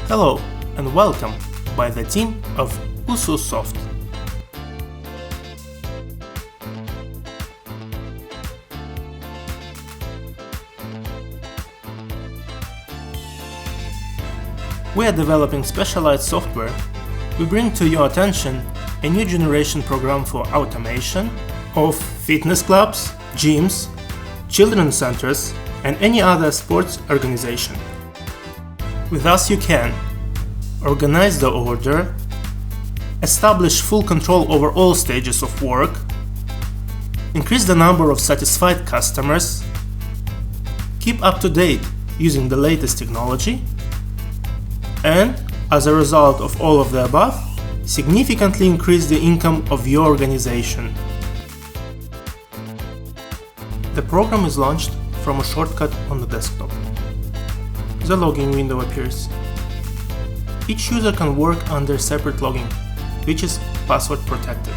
Hello and welcome by the team of USU-Soft. We are developing specialized software. We bring to your attention a new generation program for automation of fitness clubs, gyms, children's centers, and any other sports organization. With us you can organize the order, establish full control over all stages of work, increase the number of satisfied customers, keep up to date using the latest technology, and, as a result of all of the above, significantly increase the income of your organization. The program is launched from a shortcut on the desktop. The login window appears. Each user can work under separate login, which is password protected.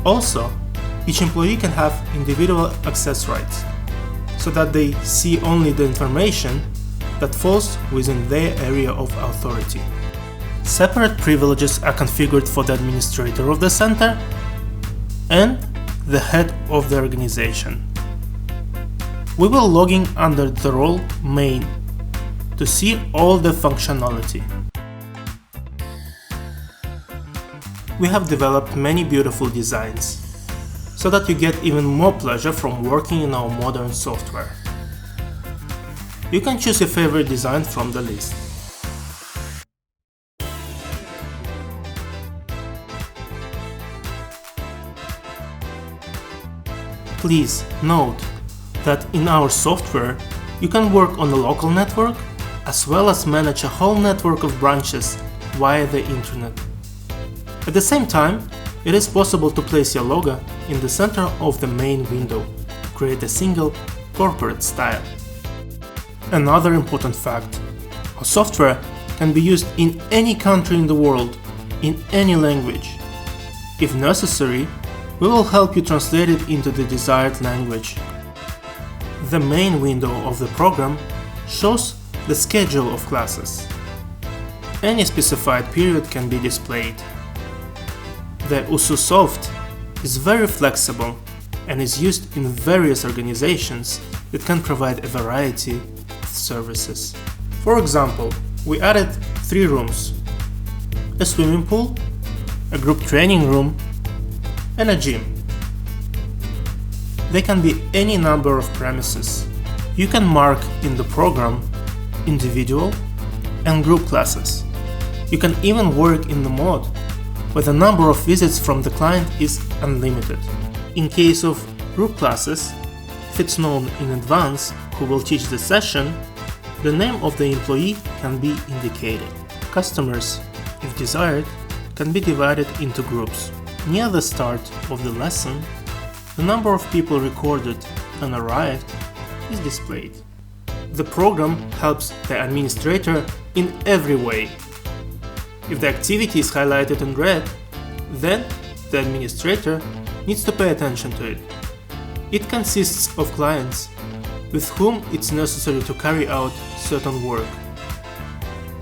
Also, each employee can have individual access rights, so that they see only the information that falls within their area of authority. Separate privileges are configured for the administrator of the center and the head of the organization. We will log in under the role Main to see all the functionality. We have developed many beautiful designs, so that you get even more pleasure from working in our modern software. You can choose your favorite design from the list. Please note that in our software you can work on a local network as well as manage a whole network of branches via the internet. At the same time, it is possible to place your logo in the center of the main window to create a single corporate style. Another important fact: our software can be used in any country in the world, in any language. If necessary, we will help you translate it into the desired language. The main window of the program shows the schedule of classes. Any specified period can be displayed. The USU-Soft is very flexible and is used in various organizations that can provide a variety of services. For example, we added 3 rooms: a swimming pool, a group training room, and a gym. They can be any number of premises. You can mark in the program individual and group classes. You can even work in the mode where the number of visits from the client is unlimited. In case of group classes, if it's known in advance who will teach the session, the name of the employee can be indicated. Customers, if desired, can be divided into groups. Near the start of the lesson, the number of people recorded and arrived is displayed. The program helps the administrator in every way. If the activity is highlighted in red, then the administrator needs to pay attention to it. It consists of clients with whom it's necessary to carry out certain work.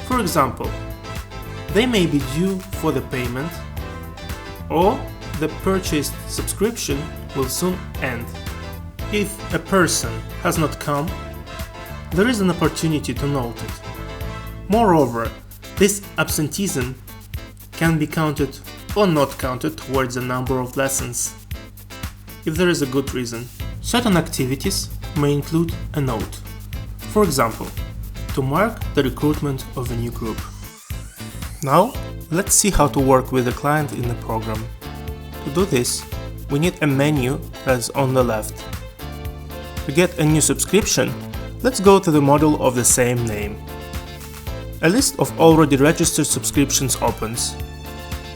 For example, they may be due for the payment, or the purchased subscription will soon end. If a person has not come, there is an opportunity to note it. Moreover, this absenteeism can be counted or not counted towards the number of lessons, if there is a good reason. Certain activities may include a note. For example, to mark the recruitment of a new group. Now, let's see how to work with the client in the program. To do this, we need a menu that's on the left. To get a new subscription, let's go to the module of the same name. A list of already registered subscriptions opens.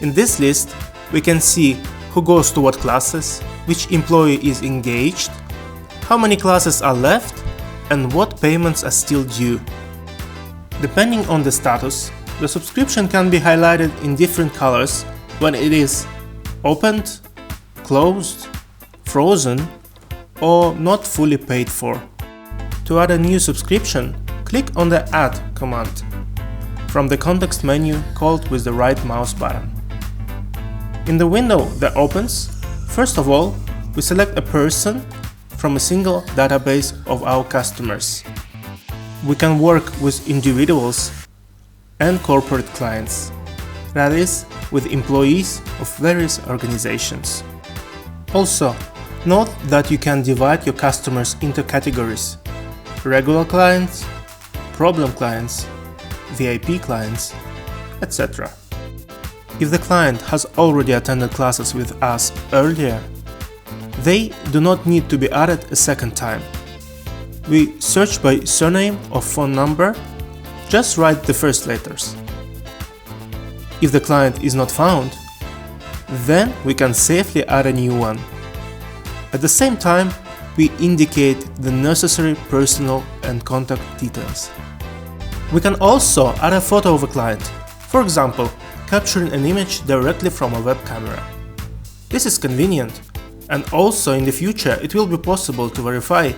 In this list, we can see who goes to what classes, which employee is engaged, how many classes are left, and what payments are still due. Depending on the status, the subscription can be highlighted in different colors when it is opened, closed, frozen, or not fully paid for. To add a new subscription, click on the Add command. from the context menu called with the right mouse button. In the window that opens, first of all, we select a person from a single database of our customers. We can work with individuals and corporate clients, that is, with employees of various organizations. Also, note that you can divide your customers into categories: regular clients, problem clients, VIP clients, etc. If the client has already attended classes with us earlier, they do not need to be added a second time. We search by surname or phone number, just write the first letters. If the client is not found, then we can safely add a new one. At the same time, we indicate the necessary personal and contact details. We can also add a photo of a client, for example, capturing an image directly from a web camera. This is convenient, and also in the future it will be possible to verify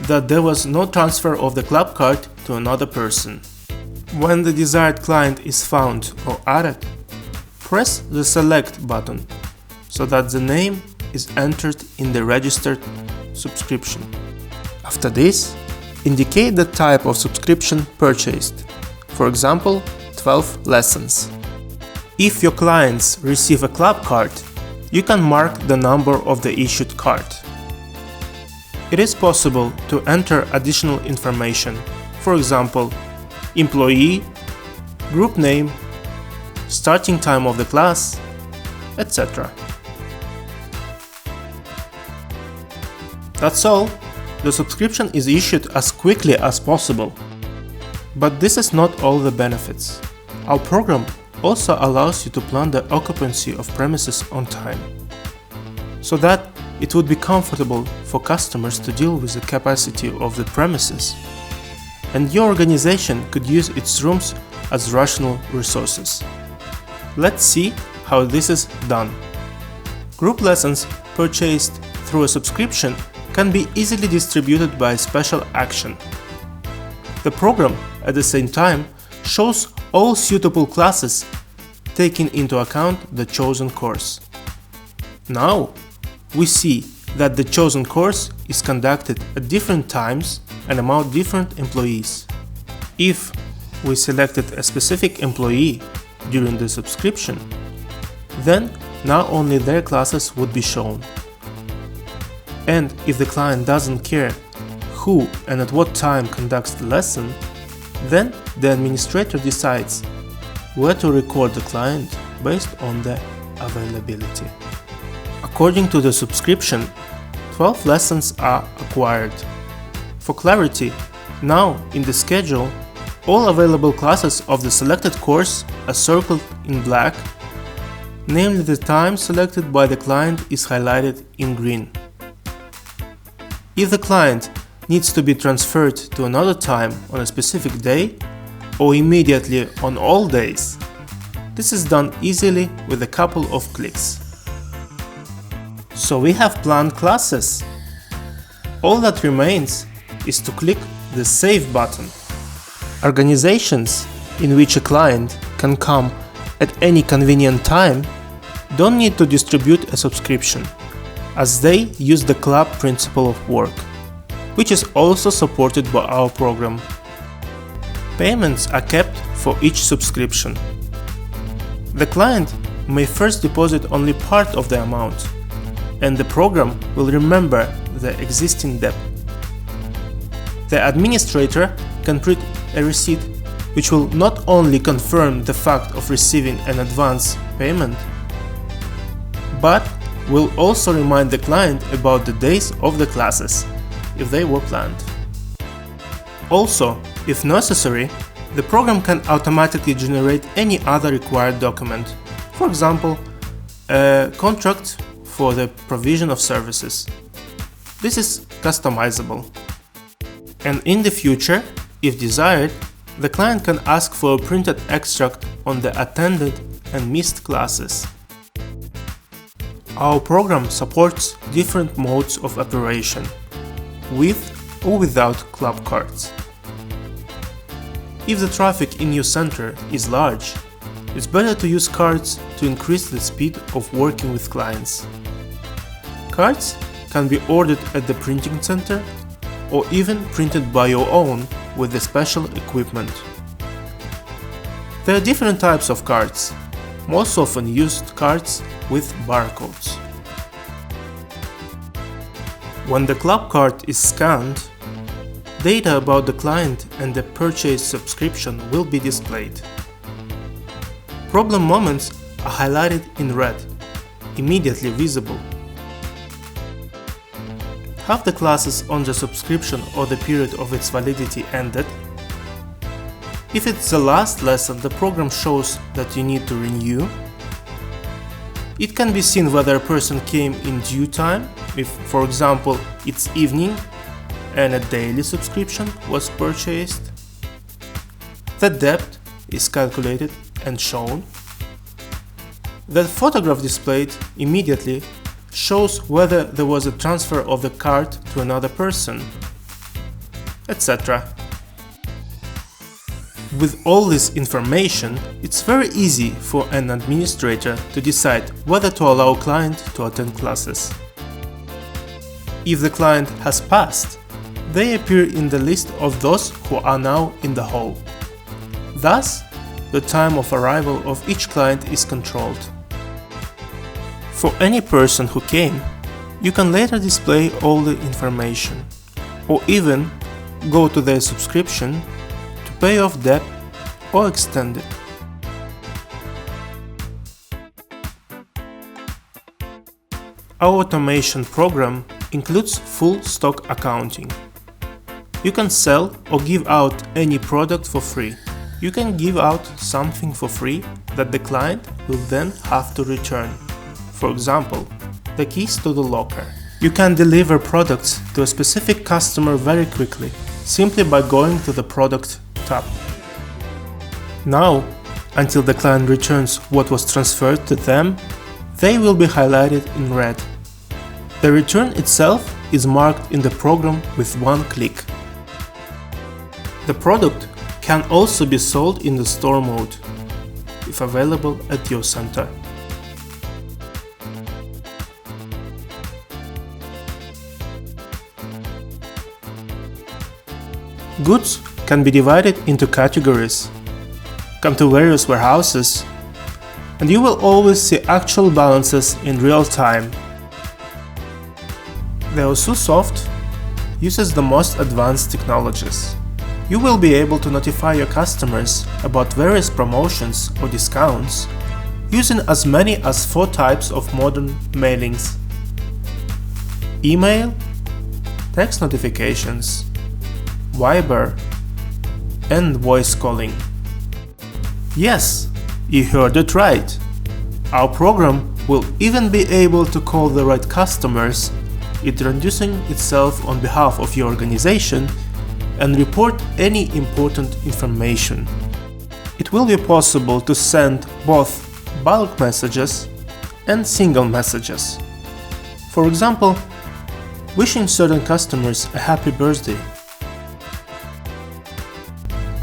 that there was no transfer of the club card to another person. When the desired client is found or added, press the Select button so that the name is entered in the registered subscription. After this, indicate the type of subscription purchased, for example, 12 lessons. If your clients receive a club card, you can mark the number of the issued card. It is possible to enter additional information, for example, employee, group name, starting time of the class, etc. That's all. The subscription is issued as quickly as possible. But this is not all the benefits. Our program also allows you to plan the occupancy of premises on time, so that it would be comfortable for customers to deal with the capacity of the premises, and your organization could use its rooms as rational resources. Let's see how this is done. Group lessons purchased through a subscription can be easily distributed by a special action. The program, at the same time, shows all suitable classes, taking into account the chosen course. Now, we see that the chosen course is conducted at different times and among different employees. If we selected a specific employee during the subscription, then now only their classes would be shown. And if the client doesn't care who and at what time conducts the lesson, then the administrator decides where to record the client based on the availability. According to the subscription, 12 lessons are acquired. For clarity, now in the schedule, all available classes of the selected course are circled in black, namely the time selected by the client is highlighted in green. If the client needs to be transferred to another time on a specific day, or immediately on all days, this is done easily with a couple of clicks. So we have planned classes. All that remains is to click the Save button. Organizations in which a client can come at any convenient time don't need to distribute a subscription, as they use the club principle of work, which is also supported by our program. Payments are kept for each subscription. The client may first deposit only part of the amount, and the program will remember the existing debt. The administrator can print a receipt which will not only confirm the fact of receiving an advance payment, but will also remind the client about the days of the classes, if they were planned. Also, if necessary, the program can automatically generate any other required document, for example, a contract for the provision of services. This is customizable. And in the future, if desired, the client can ask for a printed extract on the attended and missed classes. Our program supports different modes of operation, with or without club cards. If the traffic in your center is large, it's better to use cards to increase the speed of working with clients. Cards can be ordered at the printing center or even printed by your own with the special equipment. There are different types of cards, most often used cards with barcodes. When the club card is scanned, data about the client and the purchase subscription will be displayed. Problem moments are highlighted in red, immediately visible. Have the classes on the subscription or the period of its validity ended? If it's the last lesson, the program shows that you need to renew. It can be seen whether a person came in due time, if, for example, it's evening and a daily subscription was purchased. The debt is calculated and shown. The photograph displayed immediately shows whether there was a transfer of the card to another person, etc. With all this information, it's very easy for an administrator to decide whether to allow a client to attend classes. If the client has passed, they appear in the list of those who are now in the hall. Thus, the time of arrival of each client is controlled. For any person who came, you can later display all the information, or even go to their subscription to pay off debt or extend it. Our automation program includes full stock accounting. You can sell or give out any product for free. You can give out something for free that the client will then have to return. For example, the keys to the locker. You can deliver products to a specific customer very quickly, simply by going to the Product tab. Now, until the client returns what was transferred to them, they will be highlighted in red. The return itself is marked in the program with one click. The product can also be sold in the store mode, if available at your center. Goods can be divided into categories, come to various warehouses, and you will always see actual balances in real time. The USU-Soft uses the most advanced technologies. You will be able to notify your customers about various promotions or discounts using as many as 4 types of modern mailings: email, text notifications, Viber, and voice calling. Yes, you heard it right. Our program will even be able to call the right customers, introducing itself on behalf of your organization, and report any important information. It will be possible to send both bulk messages and single messages. For example, wishing certain customers a happy birthday.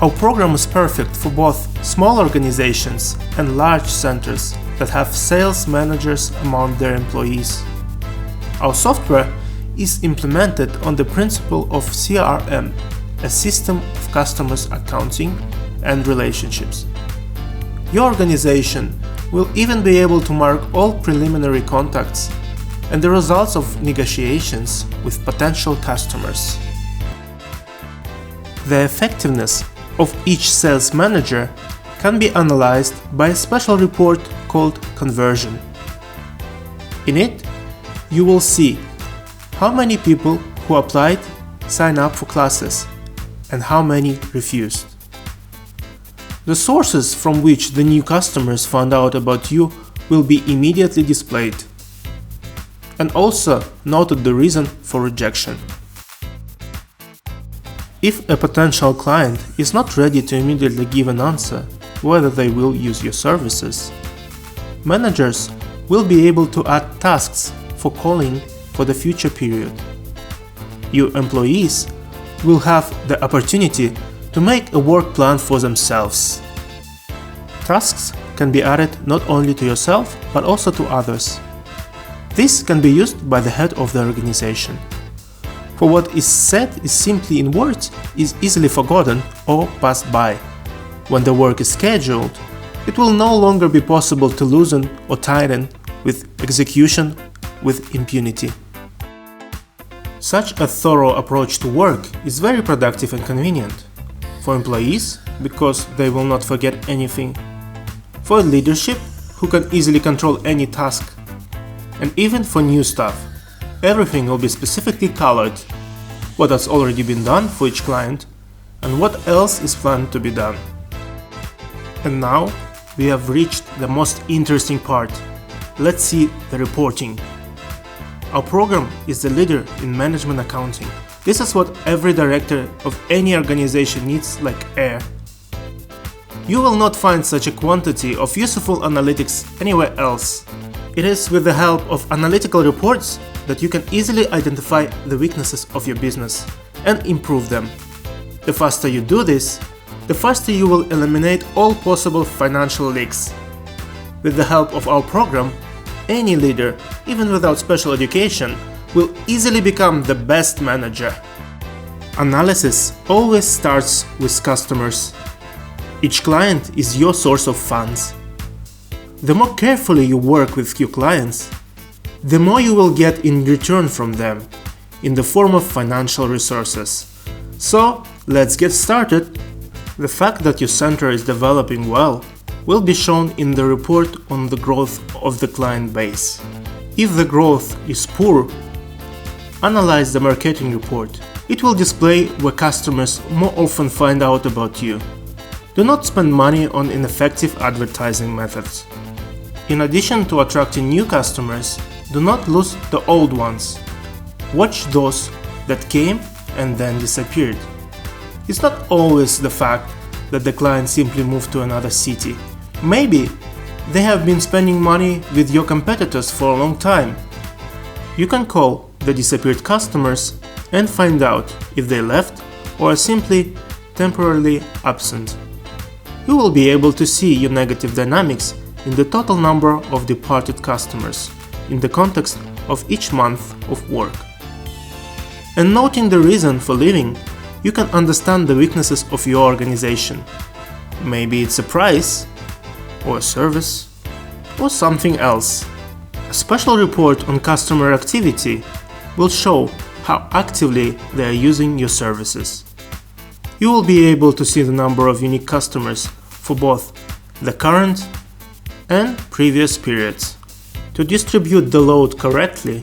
Our program is perfect for both small organizations and large centers that have sales managers among their employees. Our software is implemented on the principle of CRM, a system of customers accounting and relationships. Your organization will even be able to mark all preliminary contacts and the results of negotiations with potential customers. The effectiveness of each sales manager can be analyzed by a special report called conversion. In it, you will see how many people who applied sign up for classes and how many refused. The sources from which the new customers found out about you will be immediately displayed, and also noted the reason for rejection. If a potential client is not ready to immediately give an answer whether they will use your services, managers will be able to add tasks for calling for the future period. Your employees will have the opportunity to make a work plan for themselves. Tasks can be added not only to yourself but also to others. This can be used by the head of the organization. For what is said is simply in words is easily forgotten or passed by. When the work is scheduled, it will no longer be possible to loosen or tighten with execution with impunity. Such a thorough approach to work is very productive and convenient. For employees, because they will not forget anything. For leadership, who can easily control any task. And even for new staff, everything will be specifically colored, what has already been done for each client and what else is planned to be done. And now we have reached the most interesting part. Let's see the reporting. Our program is the leader in management accounting. This is what every director of any organization needs like air. You will not find such a quantity of useful analytics anywhere else. It is with the help of analytical reports that you can easily identify the weaknesses of your business and improve them. The faster you do this, the faster you will eliminate all possible financial leaks. With the help of our program, any leader, even without special education, will easily become the best manager. Analysis always starts with customers. Each client is your source of funds. The more carefully you work with your clients, the more you will get in return from them, in the form of financial resources. So, let's get started. The fact that your center is developing well will be shown in the report on the growth of the client base. If the growth is poor, analyze the marketing report. It will display where customers more often find out about you. Do not spend money on ineffective advertising methods. In addition to attracting new customers, do not lose the old ones. Watch those that came and then disappeared. It's not always the fact that the client simply moved to another city. Maybe they have been spending money with your competitors for a long time. You can call the disappeared customers and find out if they left or are simply temporarily absent. You will be able to see your negative dynamics in the total number of departed customers in the context of each month of work. And noting the reason for leaving, you can understand the weaknesses of your organization. Maybe it's a price, or a service, or something else. A special report on customer activity will show how actively they are using your services. You will be able to see the number of unique customers for both the current and previous periods. To distribute the load correctly,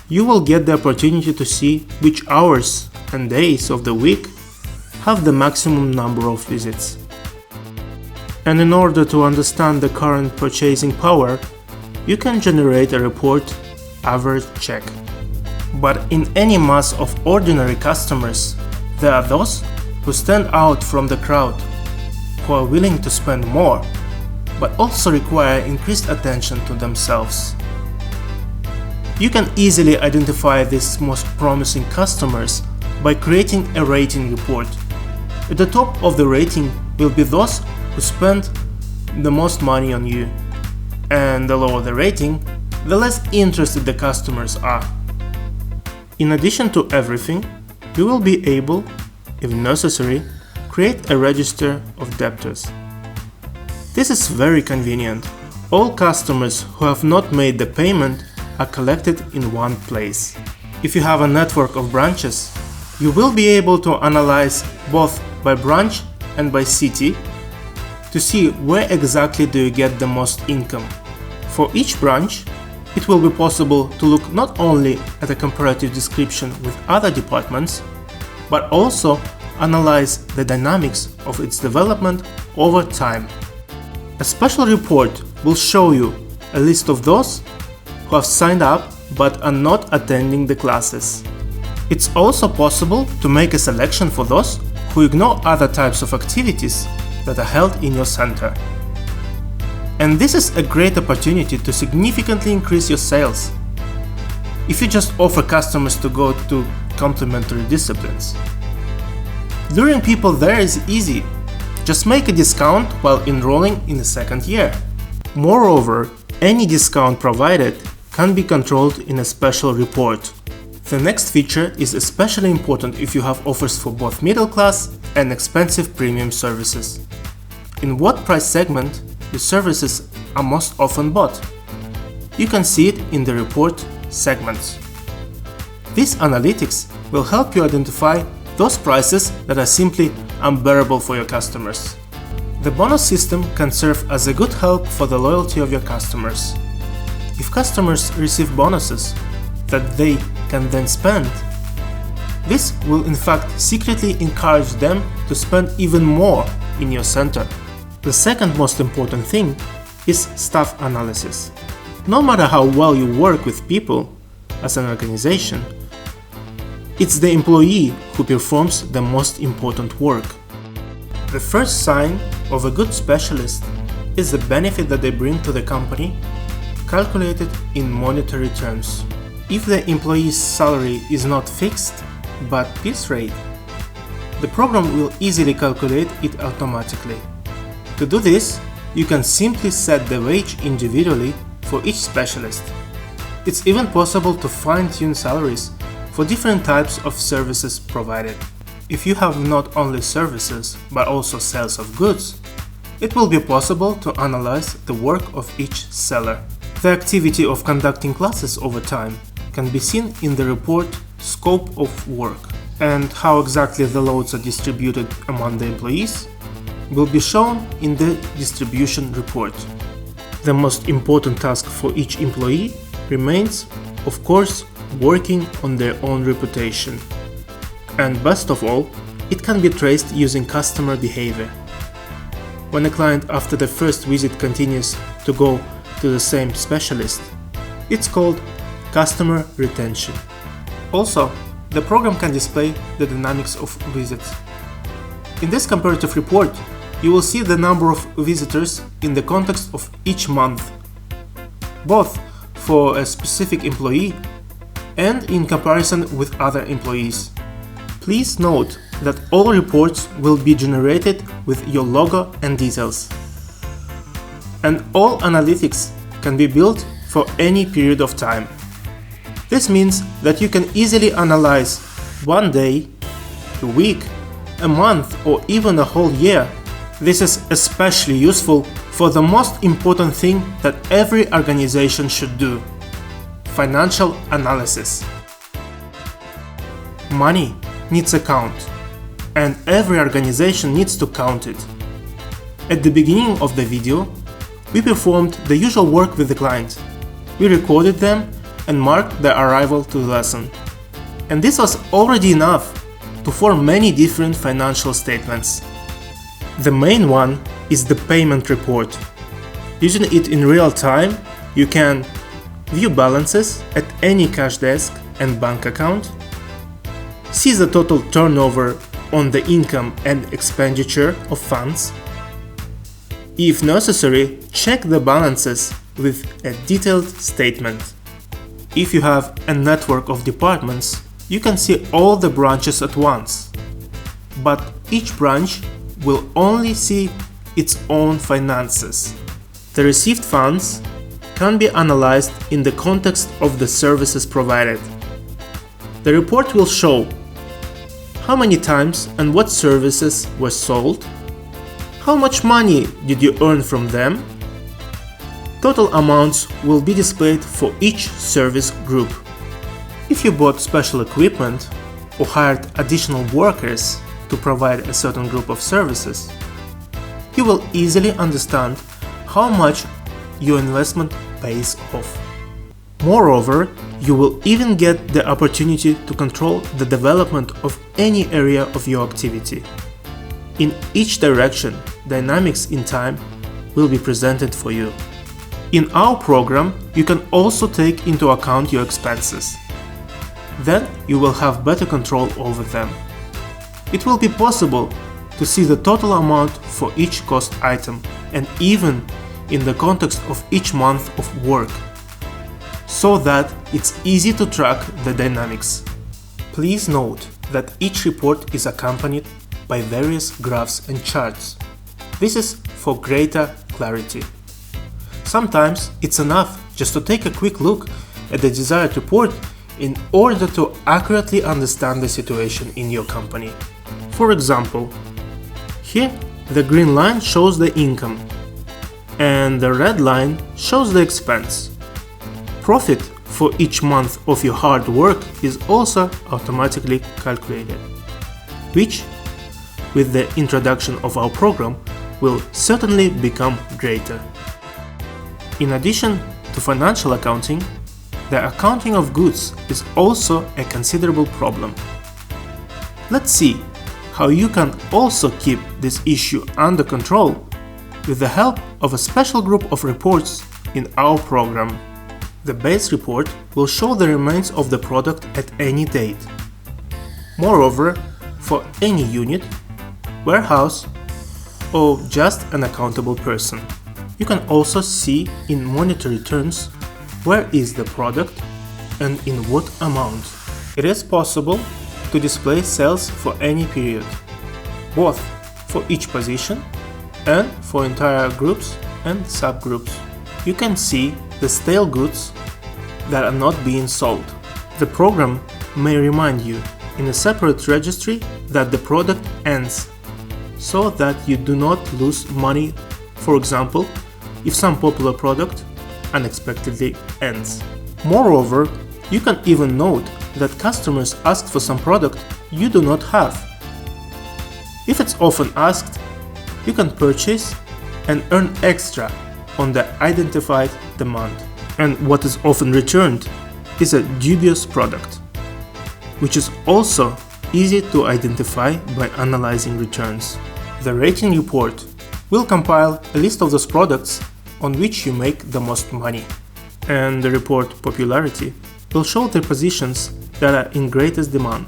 you will get the opportunity to see which hours and days of the week have the maximum number of visits. And in order to understand the current purchasing power, you can generate a report average check. But in any mass of ordinary customers, there are those who stand out from the crowd, who are willing to spend more, but also require increased attention to themselves. You can easily identify these most promising customers by creating a rating report. At the top of the rating will be those who spend the most money on you, and the lower the rating, the less interested the customers are. In addition to everything, you will be able, if necessary, create a register of debtors. This is very convenient. All customers who have not made the payment are collected in one place. If you have a network of branches, you will be able to analyze both by branch and by city to see where exactly do you get the most income. For each branch, it will be possible to look not only at a comparative description with other departments, but also analyze the dynamics of its development over time. A special report will show you a list of those who have signed up but are not attending the classes. It's also possible to make a selection for those who ignore other types of activities that are held in your center. And this is a great opportunity to significantly increase your sales. If you just offer customers to go to complementary disciplines. Luring people there is easy. Just make a discount while enrolling in the second year. Moreover, any discount provided can be controlled in a special report. The next feature is especially important if you have offers for both middle class and expensive premium services. In what price segment the services are most often bought? You can see it in the report segments. This analytics will help you identify those prices that are simply unbearable for your customers. The bonus system can serve as a good help for the loyalty of your customers. If customers receive bonuses that they can then spend, this will in fact secretly encourage them to spend even more in your center. The second most important thing is staff analysis. No matter how well you work with people as an organization, it's the employee who performs the most important work. The first sign of a good specialist is the benefit that they bring to the company, calculated in monetary terms. If the employee's salary is not fixed, but piece rate, the program will easily calculate it automatically. To do this, you can simply set the wage individually for each specialist. It's even possible to fine-tune salaries for different types of services provided. If you have not only services but also sales of goods, it will be possible to analyze the work of each seller. The activity of conducting classes over time can be seen in the report Scope of Work, and how exactly the loads are distributed among the employees will be shown in the distribution report. The most important task for each employee remains, of course, working on their own reputation. And best of all, it can be traced using customer behavior. When a client after the first visit continues to go to the same specialist, it's called customer retention. Also, the program can display the dynamics of visits. In this comparative report, you will see the number of visitors in the context of each month, both for a specific employee and in comparison with other employees. Please note that all reports will be generated with your logo and details. And all analytics can be built for any period of time. This means that you can easily analyze one day, a week, a month, or even a whole year. This is especially useful for the most important thing that every organization should do: financial analysis. Money needs a count, and every organization needs to count it. At the beginning of the video, we performed the usual work with the client. We recorded them and marked their arrival to the lesson. And this was already enough to form many different financial statements. The main one is the payment report. Using it in real time, you can view balances at any cash desk and bank account, see the total turnover on the income and expenditure of funds. If necessary, check the balances with a detailed statement. If you have a network of departments, you can see all the branches at once. But each branch will only see its own finances. The received funds can be analyzed in the context of the services provided. The report will show how many times and what services were sold, how much money did you earn from them. Total amounts will be displayed for each service group. If you bought special equipment or hired additional workers to provide a certain group of services, you will easily understand how much your investment pays off. Moreover, you will even get the opportunity to control the development of any area of your activity. In each direction, dynamics in time will be presented for you. In our program, you can also take into account your expenses. Then you will have better control over them. It will be possible to see the total amount for each cost item, and even in the context of each month of work, so that it's easy to track the dynamics. Please note that each report is accompanied by various graphs and charts. This is for greater clarity. Sometimes it's enough just to take a quick look at the desired report in order to accurately understand the situation in your company. For example, here the green line shows the income and the red line shows the expense. Profit for each month of your hard work is also automatically calculated, which, with the introduction of our program, will certainly become greater. In addition to financial accounting, the accounting of goods is also a considerable problem. Let's see how you can also keep this issue under control with the help of a special group of reports in our program. The base report will show the remains of the product at any date. Moreover, for any unit, warehouse, or just an accountable person, you can also see in monetary terms where is the product and in what amount. It is possible to display sales for any period, both for each position and for entire groups and subgroups. You can see the stale goods that are not being sold. The program may remind you in a separate registry that the product ends, so that you do not lose money, for example, if some popular product unexpectedly ends. Moreover, you can even note that customers asked for some product you do not have. If it's often asked, you can purchase and earn extra on the identified demand. And what is often returned is a dubious product, which is also easy to identify by analyzing returns. The rating report will compile a list of those products on which you make the most money, and the report popularity will show the positions that are in greatest demand.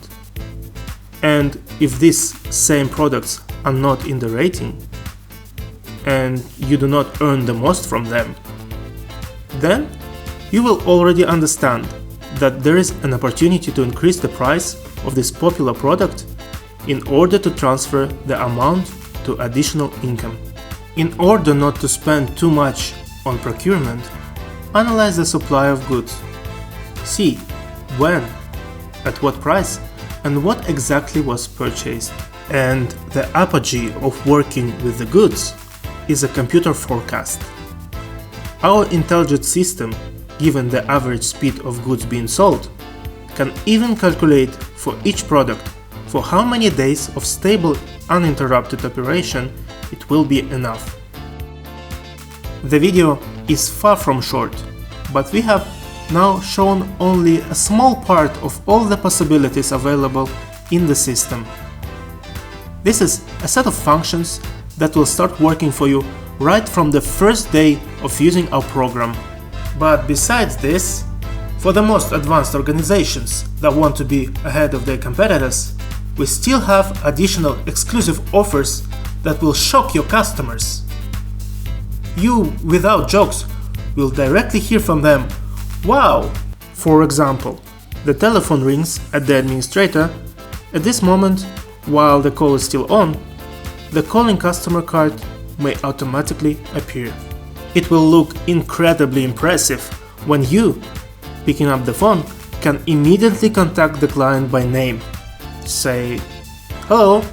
And if these same products are not in the rating, and you do not earn the most from them, then you will already understand that there is an opportunity to increase the price of this popular product in order to transfer the amount to additional income. In order not to spend too much on procurement, analyze the supply of goods. See when, at what price, and what exactly was purchased. And the apogee of working with the goods is a computer forecast. Our intelligent system, given the average speed of goods being sold, can even calculate for each product for how many days of stable, uninterrupted operation it will be enough. The video is far from short, but we have now shown only a small part of all the possibilities available in the system. This is a set of functions that will start working for you right from the first day of using our program. But besides this, for the most advanced organizations that want to be ahead of their competitors, we still have additional exclusive offers that will shock your customers. You, without jokes, will directly hear from them, "Wow!" For example, the telephone rings at the administrator. At this moment, while the call is still on, the calling customer card may automatically appear. It will look incredibly impressive when you, picking up the phone, can immediately contact the client by name. Say, "Hello,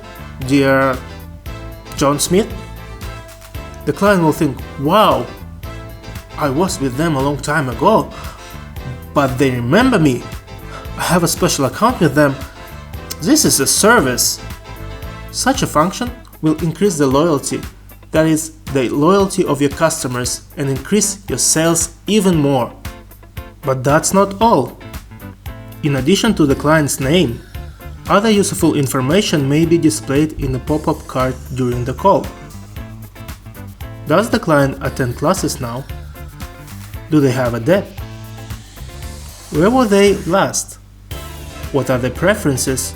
dear John Smith." The client will think, "Wow, I was with them a long time ago, but they remember me. I have a special account with them. This is a service." Such a function will increase the loyalty, that is, the loyalty of your customers, and increase your sales even more. But that's not all. In addition to the client's name, other useful information may be displayed in a pop-up card during the call. Does the client attend classes now? Do they have a debt? Where were they last? What are their preferences?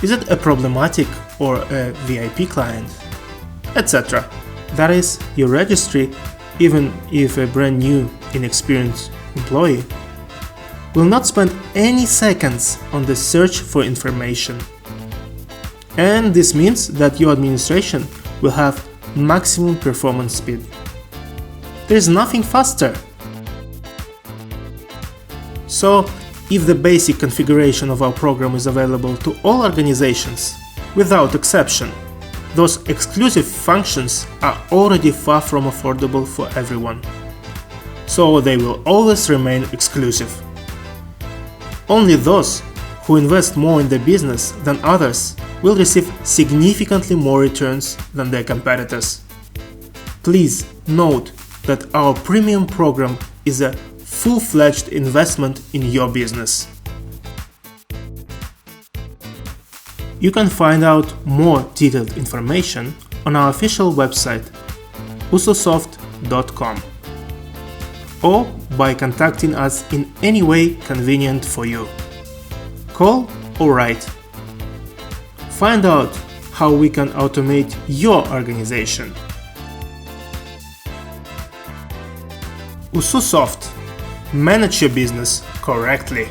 Is it a problematic or a VIP client? Etc. That is, your registry, even if a brand new, inexperienced employee, will not spend any seconds on the search for information. And this means that your administration will have maximum performance speed. There is nothing faster. So, if the basic configuration of our program is available to all organizations, without exception, those exclusive functions are already far from affordable for everyone. So they will always remain exclusive. Only those who invest more in the business than others will receive significantly more returns than their competitors. Please note that our premium program is a full-fledged investment in your business. You can find out more detailed information on our official website USU-Soft.com or by contacting us in any way convenient for you. Call or write. Find out how we can automate your organization. USU-Soft. Manage your business correctly.